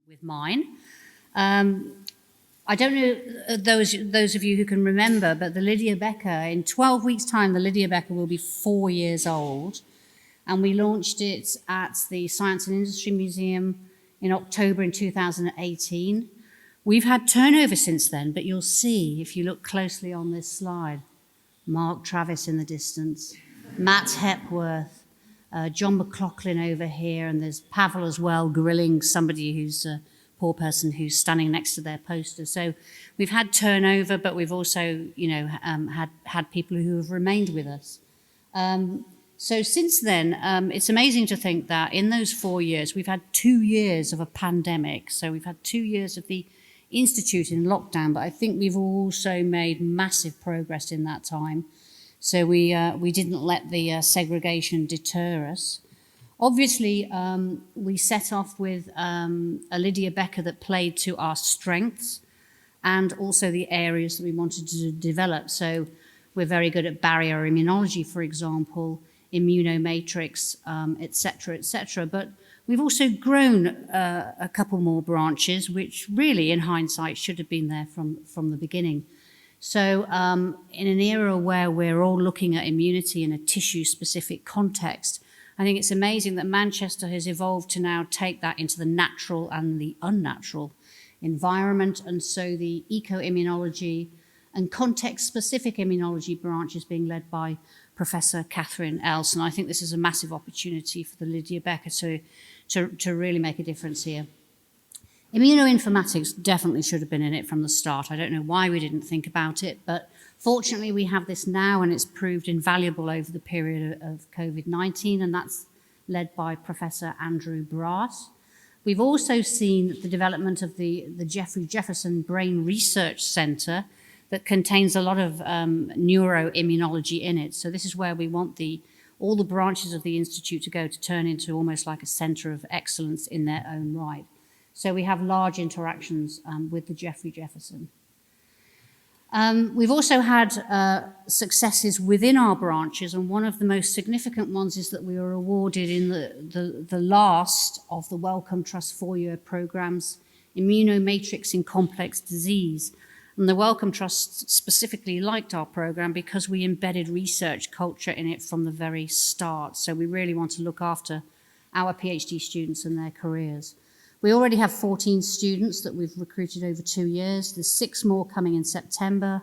with mine. I don't know those of you who can remember, but the Lydia Becker, in 12 weeks' time, the Lydia Becker will be 4 years old. And we launched it at the Science and Industry Museum in October in 2018. We've had turnover since then, but you'll see, if you look closely on this slide, Mark Travis in the distance, Matt Hepworth, John McLaughlin over here, and there's Pavel as well, grilling somebody who's a poor person who's standing next to their poster. So we've had turnover, but we've also, had people who have remained with us. So since then, it's amazing to think that in those 4 years, we've had 2 years of a pandemic. So we've had 2 years of the Institute in lockdown, but I think we've also made massive progress in that time. So we didn't let the segregation deter us. Obviously, we set off with a Lydia Becker that played to our strengths and also the areas that we wanted to develop. So we're very good at barrier immunology, for example, immunomatrix, et cetera, but we've also grown a couple more branches, which really, in hindsight, should have been there from the beginning. So in an era where we're all looking at immunity in a tissue-specific context, I think it's amazing that Manchester has evolved to now take that into the natural and the unnatural environment, and so the eco-immunology and context-specific immunology branch is being led by Professor Catherine Else, and I think this is a massive opportunity for the Lydia Becker to really make a difference here. Immunoinformatics definitely should have been in it from the start. I don't know why we didn't think about it, but fortunately we have this now, and it's proved invaluable over the period of COVID-19, and that's led by Professor Andrew Brass. We've also seen the development of the Geoffrey Jefferson Brain Research Centre that contains a lot of neuroimmunology in it. So this is where we want all the branches of the Institute to go to turn into almost like a centre of excellence in their own right. So we have large interactions with the Geoffrey Jefferson. We've also had successes within our branches, and one of the most significant ones is that we were awarded in the last of the Wellcome Trust 4-year programmes, Immunomatrix in Complex Disease. And the Wellcome Trust specifically liked our programme because we embedded research culture in it from the very start. So we really want to look after our PhD students and their careers. We already have 14 students that we've recruited over 2 years. There's 6 more coming in September.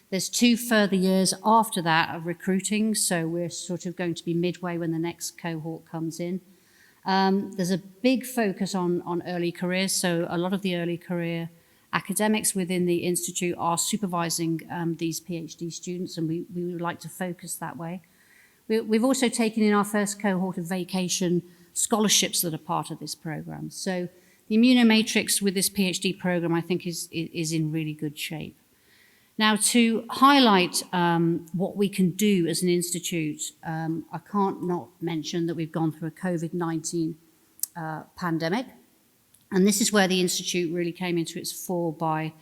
There's 2 further years after that of recruiting, so we're sort of going to be midway when the next cohort comes in. There's a big focus on early careers, so a lot of the early career academics within the Institute are supervising these PhD students, and we would like to focus that way. We've also taken in our first cohort of vacation scholarships that are part of this program. So the immunomatrix with this PhD program, I think, is in really good shape. Now, to highlight what we can do as an institute, I can't not mention that we've gone through a COVID-19 pandemic. And this is where the Institute really came into its fore by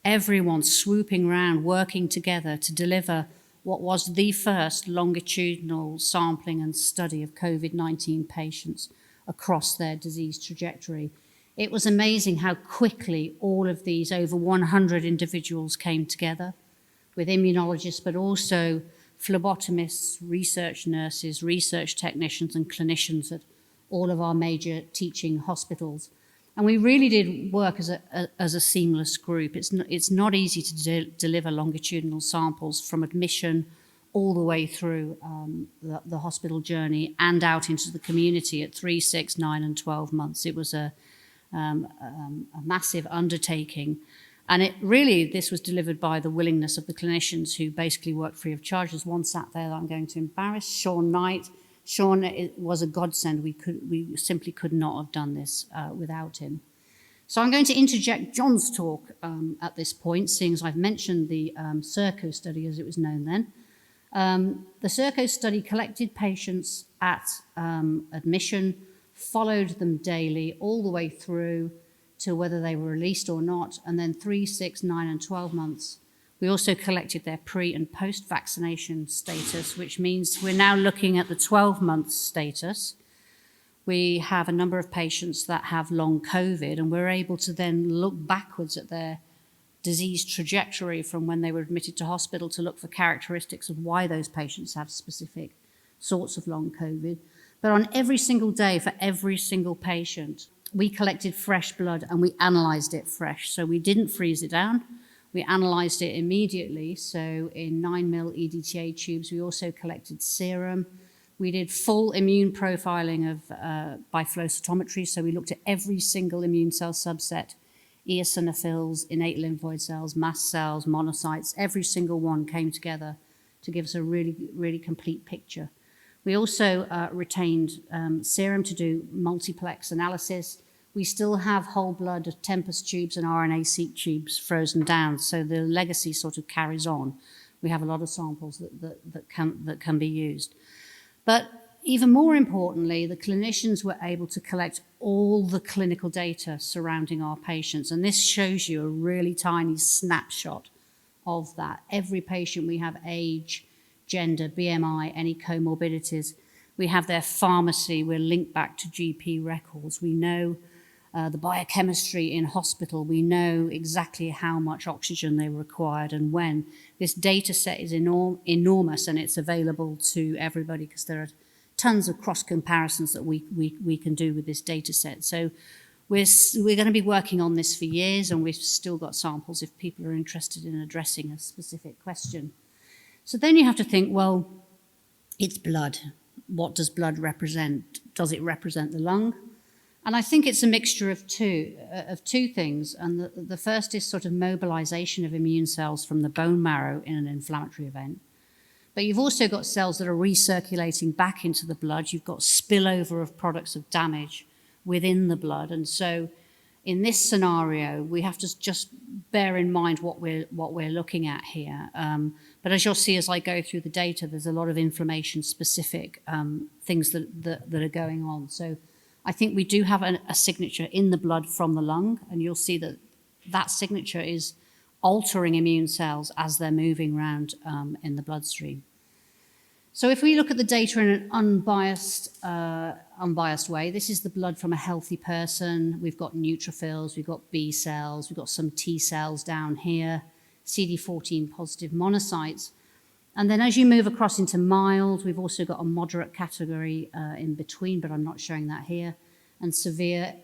everyone swooping around, working together to deliver what was the first longitudinal sampling and study of COVID-19 patients across their disease trajectory. It was amazing how quickly all of these over 100 individuals came together with immunologists, but also phlebotomists, research nurses, research technicians, and clinicians at all of our major teaching hospitals. And we really did work as a seamless group. It's not easy to deliver longitudinal samples from admission all the way through the hospital journey and out into the community at 3, 6, 9, and 12 months. It was a massive undertaking. And this was delivered by the willingness of the clinicians who basically worked free of charge. There's one sat there that I'm going to embarrass, Sean Knight. Sean, it was a godsend. We simply could not have done this without him. So I'm going to interject John's talk at this point, seeing as I've mentioned the CIRCO study as it was known then. The CIRCO study collected patients at admission, followed them daily all the way through to whether they were released or not, and then 3, 6, 9, and 12 months. We also collected their pre- and post-vaccination status, which means we're now looking at the 12-month status. We have a number of patients that have long COVID, and we're able to then look backwards at their disease trajectory from when they were admitted to hospital to look for characteristics of why those patients have specific sorts of long COVID. But on every single day for every single patient, we collected fresh blood and we analysed it fresh. So we didn't freeze it down. We analysed it immediately. So in 9 ml EDTA tubes, we also collected serum. We did full immune profiling by flow cytometry. So we looked at every single immune cell subset, eosinophils, innate lymphoid cells, mast cells, monocytes. Every single one came together to give us a really, really complete picture. We also retained serum to do multiplex analysis. We still have whole blood Tempus tubes and RNA-seq tubes frozen down, so the legacy sort of carries on. We have a lot of samples that can be used. But even more importantly, the clinicians were able to collect all the clinical data surrounding our patients, and this shows you a really tiny snapshot of that. Every patient, we have age, gender, BMI, any comorbidities. We have their pharmacy. We're linked back to GP records. We know the biochemistry in hospital. We know exactly how much oxygen they required and when. This data set is enormous, and it's available to everybody because there are tons of cross comparisons that we can do with this data set. So we're going to be working on this for years, and we've still got samples if people are interested in addressing a specific question. So then you have to think, well, it's blood. What does blood represent? Does it represent the lung? And I think it's a mixture of two things. And the first is sort of mobilization of immune cells from the bone marrow in an inflammatory event. But you've also got cells that are recirculating back into the blood. You've got spillover of products of damage within the blood. And so in this scenario, we have to just bear in mind what we're looking at here. But as you'll see as I go through the data, there's a lot of inflammation-specific things that are going on. So I think we do have a signature in the blood from the lung, and you'll see that that signature is altering immune cells as they're moving around in the bloodstream. So if we look at the data in an unbiased way, this is the blood from a healthy person. We've got neutrophils, we've got B cells, we've got some T cells down here, CD14 positive monocytes. And then as you move across into mild, we've also got a moderate category in between, but I'm not showing that here. And severe,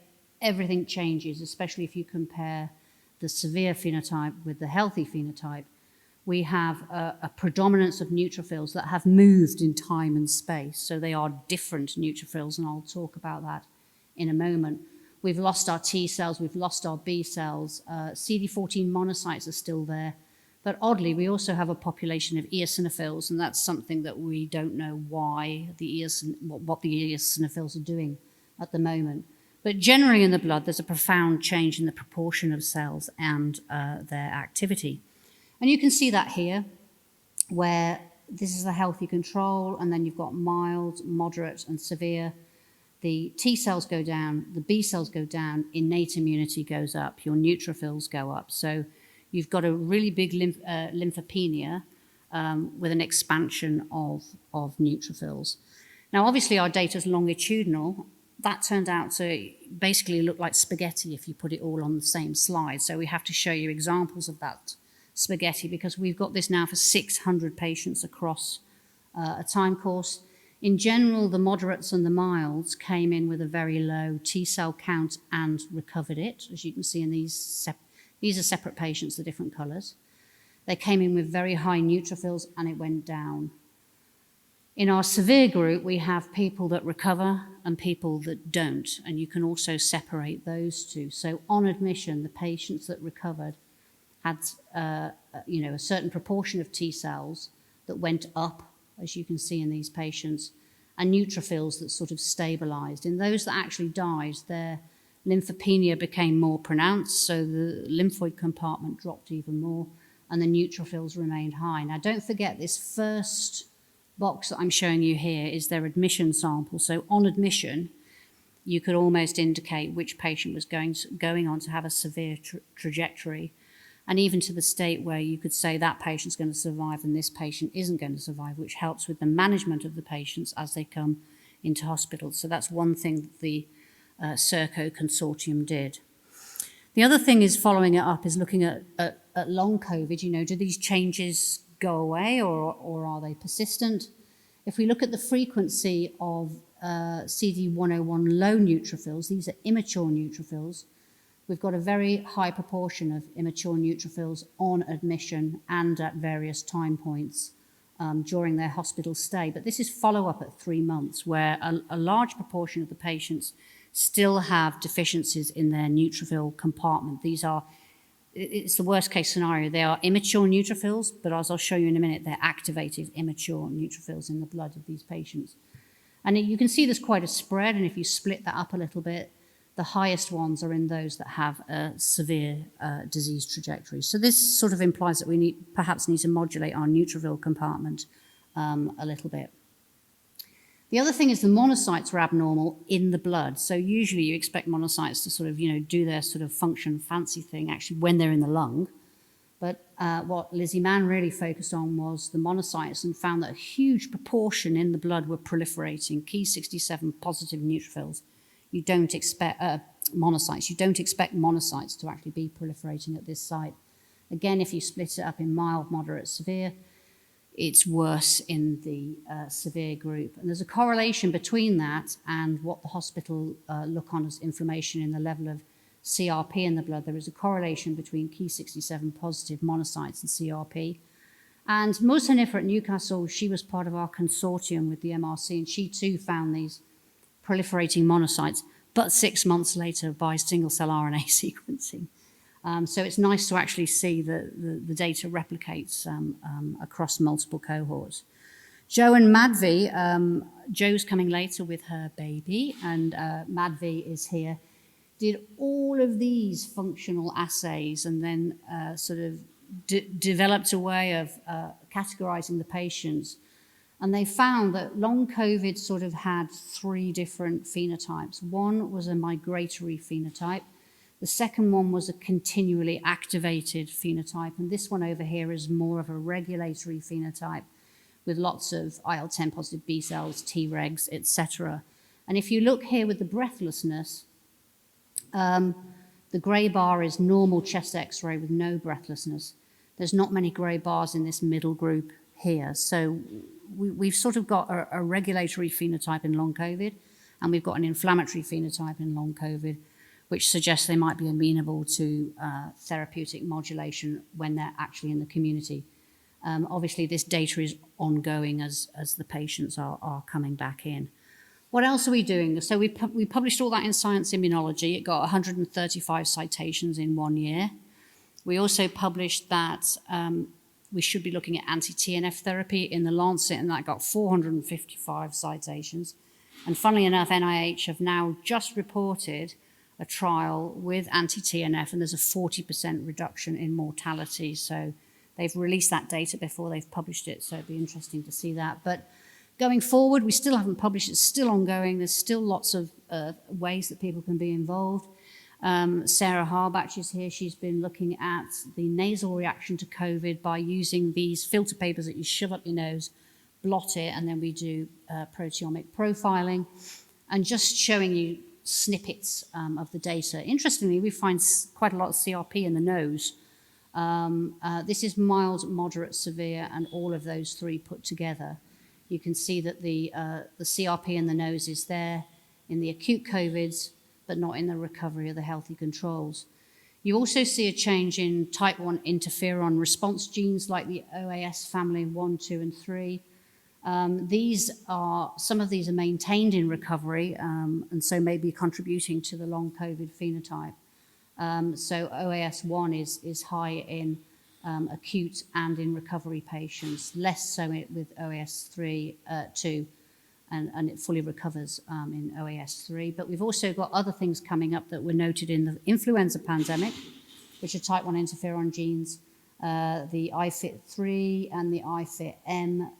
everything changes, especially if you compare the severe phenotype with the healthy phenotype. We have a predominance of neutrophils that have moved in time and space. So they are different neutrophils, and I'll talk about that in a moment. We've lost our T cells, we've lost our B cells. CD14 monocytes are still there. But oddly, we also have a population of eosinophils, and that's something that we don't know why what the eosinophils are doing at the moment. But generally in the blood, there's a profound change in the proportion of cells and their activity. And you can see that here, where this is a healthy control, and then you've got mild, moderate, and severe. The T cells go down, the B cells go down, innate immunity goes up, your neutrophils go up. So you've got a really big lymphopenia with an expansion of neutrophils. Now, obviously, our data is longitudinal. That turned out to basically look like spaghetti if you put it all on the same slide. So we have to show you examples of that spaghetti because we've got this now for 600 patients across a time course. In general, the moderates and the milds came in with a very low T cell count and recovered it, as you can see in these are separate patients, the different colours. They came in with very high neutrophils and it went down. In our severe group, we have people that recover and people that don't, and you can also separate those two. So on admission, the patients that recovered had a certain proportion of T cells that went up, as you can see in these patients, and neutrophils that sort of stabilised. In those that actually died, their lymphopenia became more pronounced, so the lymphoid compartment dropped even more, and the neutrophils remained high. Now, don't forget this first box that I'm showing you here is their admission sample. So on admission, you could almost indicate which patient was going on to have a severe trajectory, and even to the state where you could say that patient's going to survive and this patient isn't going to survive, which helps with the management of the patients as they come into hospitals. So that's one thing that the CiRCO Consortium did. The other thing is following it up is looking at long COVID. You know, do these changes go away or are they persistent? If we look at the frequency of CD101 low neutrophils, these are immature neutrophils, we've got a very high proportion of immature neutrophils on admission and at various time points during their hospital stay. But this is follow-up at 3 months, where a large proportion of the patients still have deficiencies in their neutrophil compartment. It's the worst case scenario. They are immature neutrophils, but as I'll show you in a minute, they're activated immature neutrophils in the blood of these patients. And you can see there's quite a spread, and if you split that up a little bit, the highest ones are in those that have a severe disease trajectory. So this sort of implies that we perhaps need to modulate our neutrophil compartment a little bit. The other thing is the monocytes are abnormal in the blood. So usually you expect monocytes to sort of, do their sort of function fancy thing actually when they're in the lung. But what Lizzie Mann really focused on was the monocytes and found that a huge proportion in the blood were proliferating, Ki-67 positive neutrophils. You don't expect monocytes. You don't expect monocytes to actually be proliferating at this site. Again, if you split it up in mild, moderate, severe, it's worse in the severe group. And there's a correlation between that and what the hospital look on as inflammation in the level of CRP in the blood. There is a correlation between Ki-67 positive monocytes and CRP. And Musa Hanifa at Newcastle, she was part of our consortium with the MRC, and she too found these proliferating monocytes, but 6 months later by single-cell RNA sequencing. So it's nice to actually see that the data replicates across multiple cohorts. Jo and Madhvi, Jo's coming later with her baby, and Madhvi is here, did all of these functional assays and then sort of developed a way of categorizing the patients. And they found that long COVID sort of had 3 different phenotypes. One was a migratory phenotype. The second one was a continually activated phenotype. And this one over here is more of a regulatory phenotype with lots of IL-10 positive B cells, Tregs, etc. And if you look here with the breathlessness, the gray bar is normal chest x-ray with no breathlessness. There's not many gray bars in this middle group here. So we've sort of got a regulatory phenotype in long COVID, and we've got an inflammatory phenotype in long COVID, which suggests they might be amenable to therapeutic modulation when they're actually in the community. Obviously, this data is ongoing as the patients are coming back in. What else are we doing? So we published all that in Science Immunology. It got 135 citations in 1 year. We also published that we should be looking at anti-TNF therapy in the Lancet, and that got 455 citations. And funnily enough, NIH have now just reported a trial with anti-TNF, and there's a 40% reduction in mortality. So they've released that data before they've published it, so it'd be interesting to see that. But going forward, we still haven't published, it's still ongoing. There's still lots of ways that people can be involved. Sarah Harbach is here. She's been looking at the nasal reaction to COVID by using these filter papers that you shove up your nose, blot it, and then we do proteomic profiling, and just showing you snippets of the data. Interestingly, we find quite a lot of CRP in the nose. This is mild, moderate, severe, and all of those 3 put together. You can see that the CRP in the nose is there in the acute COVIDs, but not in the recovery of the healthy controls. You also see a change in type 1 interferon response genes like the OAS family 1, 2, and 3. Some of these are maintained in recovery, and so may be contributing to the long COVID phenotype. So OAS1 is high in acute and in recovery patients, less so with OAS3, 2, and it fully recovers in OAS3. But we've also got other things coming up that were noted in the influenza pandemic, which are type 1 interferon genes, the IFIT3 and the IFIT-M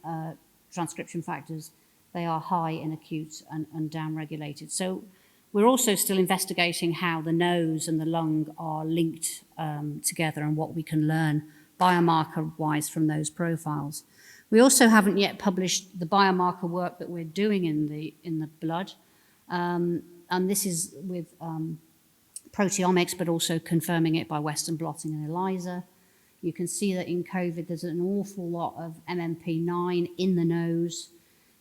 transcription factors. They are high in acute and downregulated. So we're also still investigating how the nose and the lung are linked together and what we can learn biomarker-wise from those profiles. We also haven't yet published the biomarker work that we're doing in the blood, and this is with proteomics, but also confirming it by Western blotting and ELISA. You can see that in COVID, there's an awful lot of MMP9 in the nose.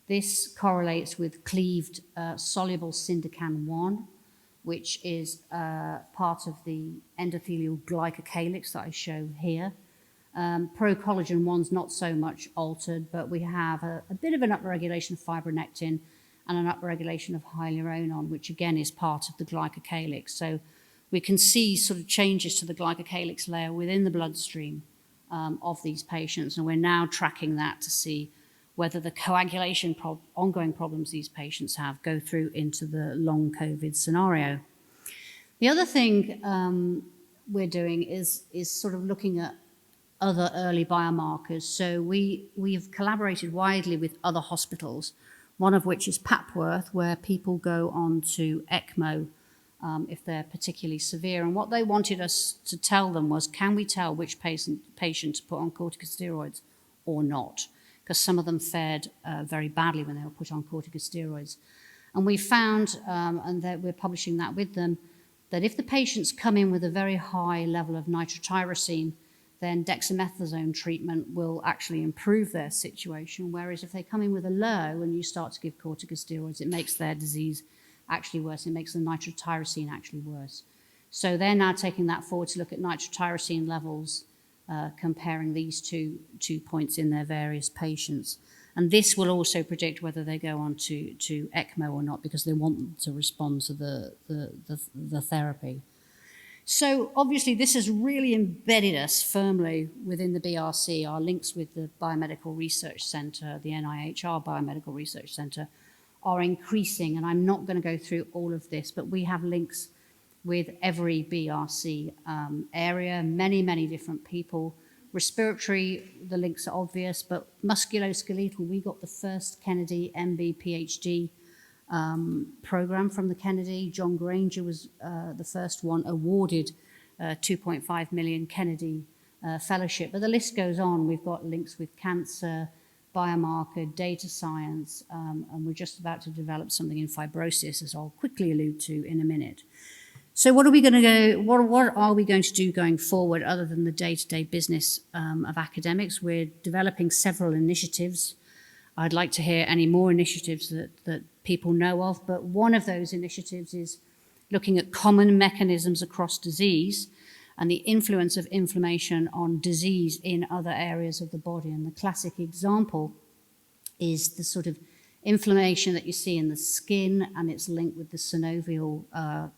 This correlates with cleaved soluble syndecan-1, which is part of the endothelial glycocalyx that I show here. Pro-collagen 1's not so much altered, but we have a bit of an upregulation of fibronectin and an upregulation of hyaluronan, which again is part of the glycocalyx. So we can see sort of changes to the glycocalyx layer within the bloodstream of these patients, and we're now tracking that to see whether the coagulation ongoing problems these patients have go through into the long COVID scenario. The other thing we're doing is sort of looking at other early biomarkers. So we've collaborated widely with other hospitals, one of which is Papworth, where people go on to ECMO if they're particularly severe. And what they wanted us to tell them was, can we tell which patient to put on corticosteroids or not? Because some of them fared very badly when they were put on corticosteroids. And we found, and that we're publishing that with them, that if the patients come in with a very high level of nitrotyrosine, then dexamethasone treatment will actually improve their situation, whereas if they come in with a low and you start to give corticosteroids, it makes their disease actually worse. It makes the nitrotyrosine actually worse. So they're now taking that forward to look at nitrotyrosine levels, comparing these two points in their various patients. And this will also predict whether they go on to ECMO or not, because they want them to respond to the therapy. So obviously this has really embedded us firmly within the BRC. Our links with the Biomedical Research Centre, the NIHR Biomedical Research Centre, are increasing. And I'm not going to go through all of this, but we have links with every BRC area, many different people. Respiratory, the links are obvious, but musculoskeletal, we got the first Kennedy MB PhD program from the Kennedy. John Granger was the first one awarded 2.5 million Kennedy fellowship. But the list goes on. We've got links with cancer, biomarker, data science, and we're just about to develop something in fibrosis, as I'll quickly allude to in a minute. So what are we going to do going forward other than the day-to-day business of academics? We're developing several initiatives. I'd like to hear any more initiatives that people know of, but one of those initiatives is looking at common mechanisms across disease and the influence of inflammation on disease in other areas of the body. And the classic example is the sort of inflammation that you see in the skin, and it's linked with the synovial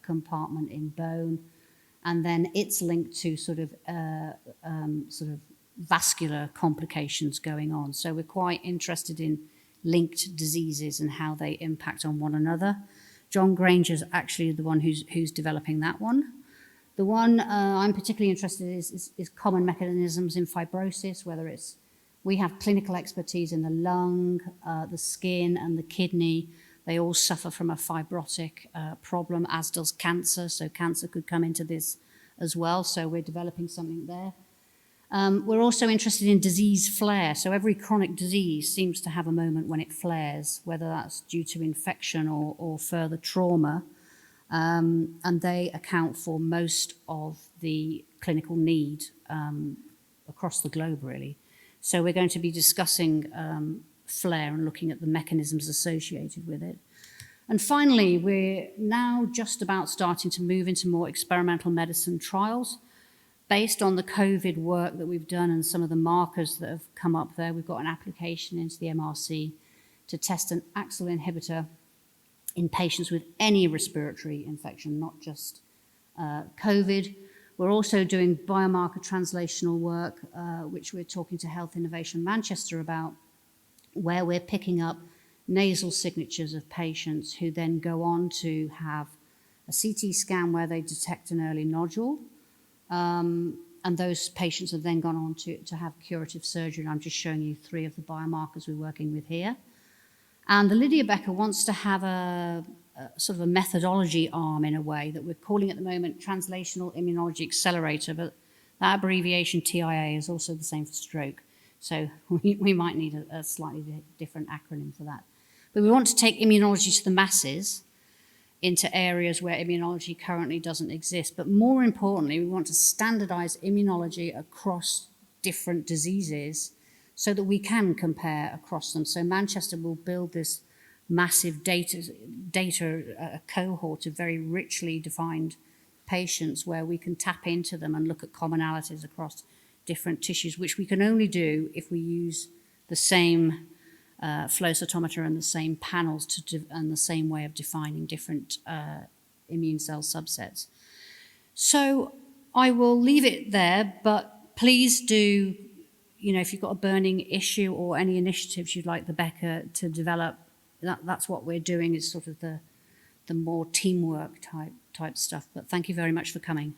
compartment in bone, and then it's linked to sort of vascular complications going on. So we're quite interested in linked diseases and how they impact on one another. John Granger's actually the one who's developing that one. The one I'm particularly interested in is common mechanisms in fibrosis, whether it's we have clinical expertise in the lung, the skin, and the kidney. They all suffer from a fibrotic problem, as does cancer. So cancer could come into this as well. So we're developing something there. We're also interested in disease flare. So every chronic disease seems to have a moment when it flares, whether that's due to infection or further trauma. And they account for most of the clinical need across the globe, really. So we're going to be discussing flare and looking at the mechanisms associated with it. And finally, we're now just about starting to move into more experimental medicine trials. Based on the COVID work that we've done and some of the markers that have come up there, we've got an application into the MRC to test an AXL inhibitor in patients with any respiratory infection, not just COVID. We're also doing biomarker translational work, which we're talking to Health Innovation Manchester about, where we're picking up nasal signatures of patients who then go on to have a CT scan where they detect an early nodule. And those patients have then gone on to have curative surgery. And I'm just showing you 3 of the biomarkers we're working with here. And the Lydia Becker wants to have a sort of a methodology arm, in a way, that we're calling at the moment Translational Immunology Accelerator, but that abbreviation TIA is also the same for stroke. So we might need a slightly different acronym for that. But we want to take immunology to the masses, into areas where immunology currently doesn't exist. But more importantly, we want to standardize immunology across different diseases so that we can compare across them. So Manchester will build this massive data cohort of very richly defined patients where we can tap into them and look at commonalities across different tissues, which we can only do if we use the same flow cytometer and the same panels and the same way of defining different immune cell subsets. So I will leave it there, but please do, if you've got a burning issue or any initiatives you'd like the Becker to develop, that's what we're doing, is sort of the more teamwork type stuff. But thank you very much for coming.